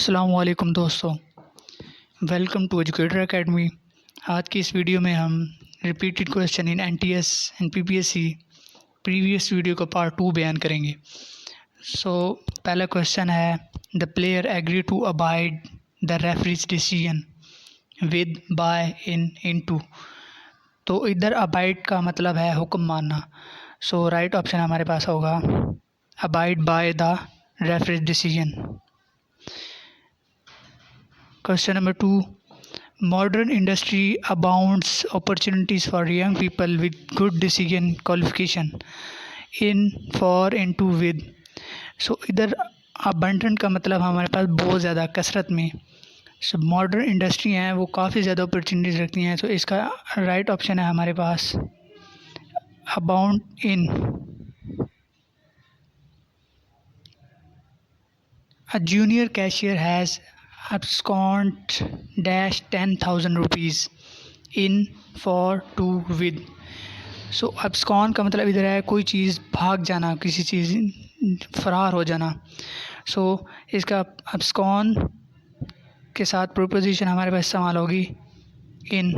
अस्सलाम वालेकुम दोस्तों, वेलकम टू एजुकेटर एकेडमी। आज की इस वीडियो में हम repeated question in NTS and PPSC previous video का पार्ट 2 बयान करेंगे। पहला क्वेश्चन है, the player agree to abide the referee's decision with by in to. तो इधर अबाइड का मतलब है हुक्म मानना। राइट ऑप्शन हमारे पास होगा abide by the referee's decision. Question number 2. Modern industry abounds opportunities for young people with good decision qualification in, for, into, with. इधर abundant का मतलब हमारे पास बहुत ज़्यादा कसरत में। मॉडर्न इंडस्ट्री हैं वो काफ़ी ज़्यादा अपॉर्चुनिटीज़ रखती हैं। इसका राइट ऑप्शन है हमारे पास abound in. A junior cashier has absconded dash 10,000 rupees in, for, to, with. abscond का मतलब इधर है कोई चीज़ भाग जाना, किसी चीज़ फरार हो जाना। इसका abscond के साथ प्रोपोजिशन हमारे पास इस्तेमाल होगी in।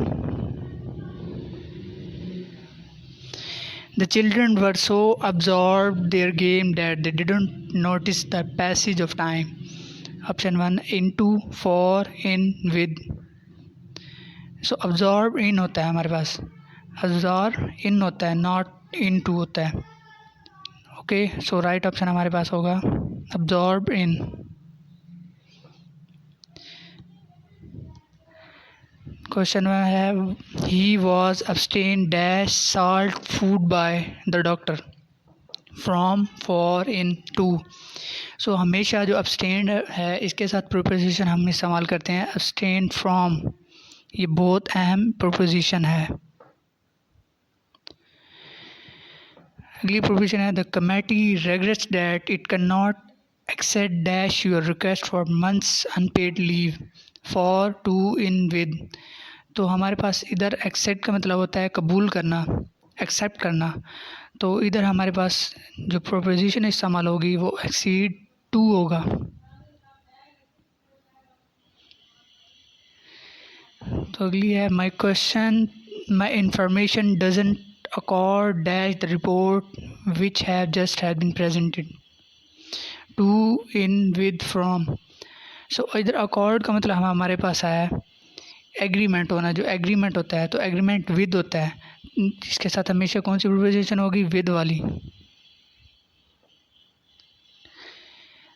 The children were so absorbed their game that they didn't notice the passage of time. Option 1 into, for, in, with. absorb in होता है हमारे पास, absorb in होता है, not into होता है। ओके, राइट ऑप्शन हमारे पास होगा absorb in। क्वेश्चन में है, he was abstained dash salt food by the doctor from, for, in, to। हमेशा जो abstained है इसके साथ प्रोपोजिशन हम इस्तेमाल करते हैं abstained from। ये बहुत अहम प्रोपोजिशन है। अगली प्रोपोजिशन है, the committee regrets that it cannot accept dash your request for months unpaid leave for, to, in, with। हमारे पास इधर एक्सेप्ट का मतलब होता है कबूल करना, एक्सेप्ट करना। इधर हमारे पास जो प्रोपोजिशन इस्तेमाल होगी वो एक्सीड टू होगा। अगली है, my question my information doesn't accord dash the report which have just have been presented to, in, with, from. इधर अकॉर्ड का मतलब हमारे पास है एग्रीमेंट होना। जो एग्रीमेंट होता है तो एग्रीमेंट विद होता है, इसके साथ हमेशा कौन सी प्रोपोजिशन होगी, विद वाली।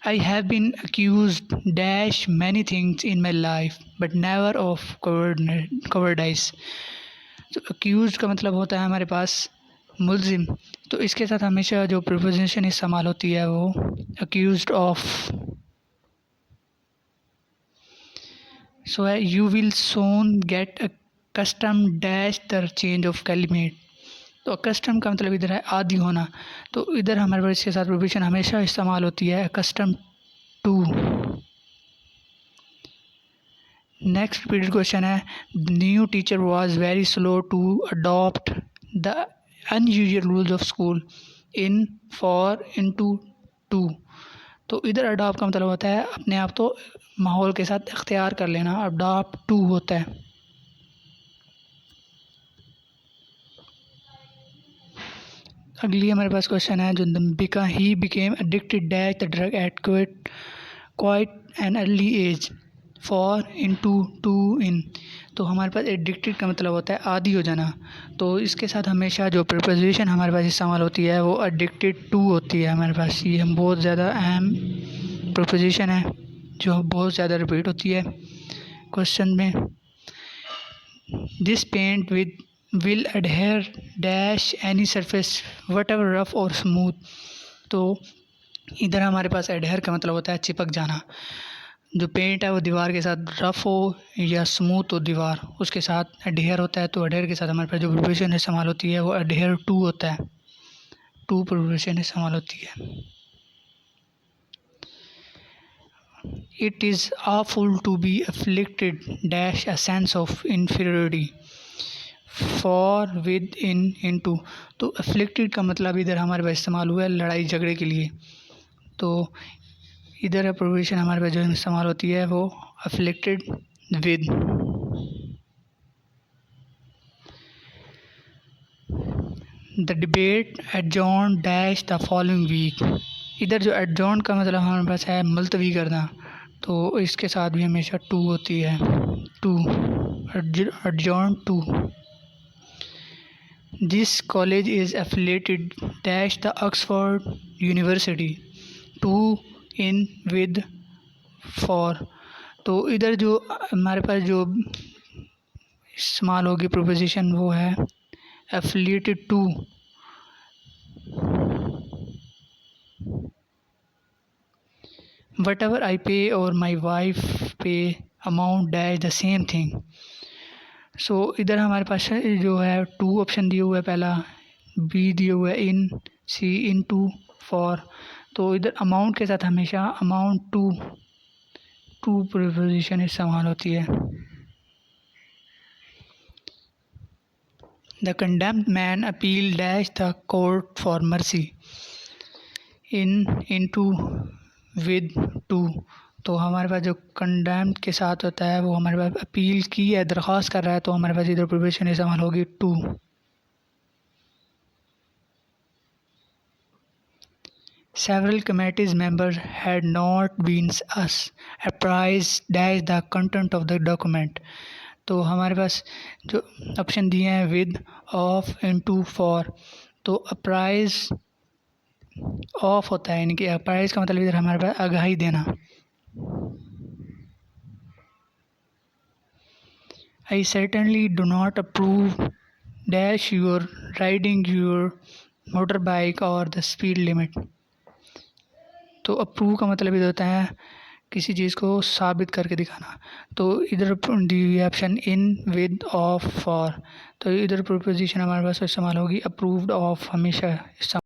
I have been accused dash many things in my life but never of cowardice. Accused का मतलब होता है हमारे पास मुल्जिम। इसके साथ हमेशा जो प्रोपोजिशन इस्तेमाल होती है वो अक्यूज्ड ऑफ। है you will soon get accustom dash the change of climate. Accustom का मतलब इधर है आदी होना। इधर हमारे पास इसके साथ प्रोपोजिशन हमेशा इस्तेमाल होती है accustom to. Next repeated question है, new teacher was very slow to adopt the unusual rules of school in, for, into, to. इधर अडॉप्ट का मतलब होता है अपने आप तो माहौल के साथ इख्तियार कर लेना, अडॉप्ट टू होता है। अगली हमारे पास क्वेश्चन है, जो he became addicted dash the drug at quite an early age for, into, to, in. हमारे पास एडिक्टेड का मतलब होता है आदी हो जाना। इसके साथ हमेशा जो प्रीपोजिशन हमारे पास इस्तेमाल होती है वो एडिक्टेड टू होती है हमारे पास। ये हम बहुत ज़्यादा अहम प्रीपोजिशन है जो बहुत ज़्यादा रिपीट होती है क्वेश्चन में। This paint with will adhere dash any surface whatever rough और स्मूथ। इधर हमारे पास एडहेयर का मतलब होता है चिपक जाना। जो पेंट है वो दीवार के साथ रफ हो या स्मूथ हो दीवार, उसके साथ एडहेयर होता है। एडहेयर के साथ हमारे पास जो प्रीपोजिशन इस्तेमाल होती है वो एडहेयर टू होता है। टू प्रीपोजिशन इस्तेमाल होती है। It is awful to be afflicted dash a sense of inferiority for, with, in, into। afflicted का मतलब इधर हमारे पास इस्तेमाल हुआ है लड़ाई झगड़े के लिए। इधर प्रोपोजिशन हमारे पास जो इस्तेमाल होती है वो afflicted with. The debate adjourn dash the following week. इधर जो एडजॉर्न का मतलब हमारे पास है मुलतवी करना, तो इसके साथ भी हमेशा टू होती है, to, adjourn to. This college is affiliated dash the Oxford university, to in with for. तो इधर जो हमारे पास जो इस्तेमाल होगी प्रोपोजिशन वो है affiliated to. Whatever I pay or my wife pay amount dash the same thing. So इधर हमारे पास जो है टू ऑप्शन दिया हुआ है, पहला बी दिया हुआ है इन, सी इन टू, फॉर। तो इधर अमाउंट के साथ हमेशा अमाउंट टू, टू प्रीपोजिशन इस्तेमाल होती है। The condemned man appeal dash the court for mercy, in to with to. तो हमारे पास जो कंडेम्ड के साथ होता है वो हमारे पास अपील की है, दरख्वास्त कर रहा है, तो हमारे पास इधर प्रीपोजिशन इस्तेमाल होगी to. Several committees members had not been apprised dash the content of the document। तो हमारे पास जो ऑप्शन दिए हैं विद, ऑफ, इनटू, फॉर। तो अप्राइज ऑफ होता है, यानी कि अप्राइज का मतलब इधर हमारे पास आगाही देना। I certainly do not approve dash your riding your motorbike or the speed limit। तो अप्रूव का मतलब इधर होता है किसी चीज़ को साबित करके दिखाना। तो इधर दी हुई option in, with, of, for. तो इधर प्रोपोजिशन हमारे पास इस्तेमाल होगी अप्रूव्ड ऑफ, हमेशा इस्तेमाल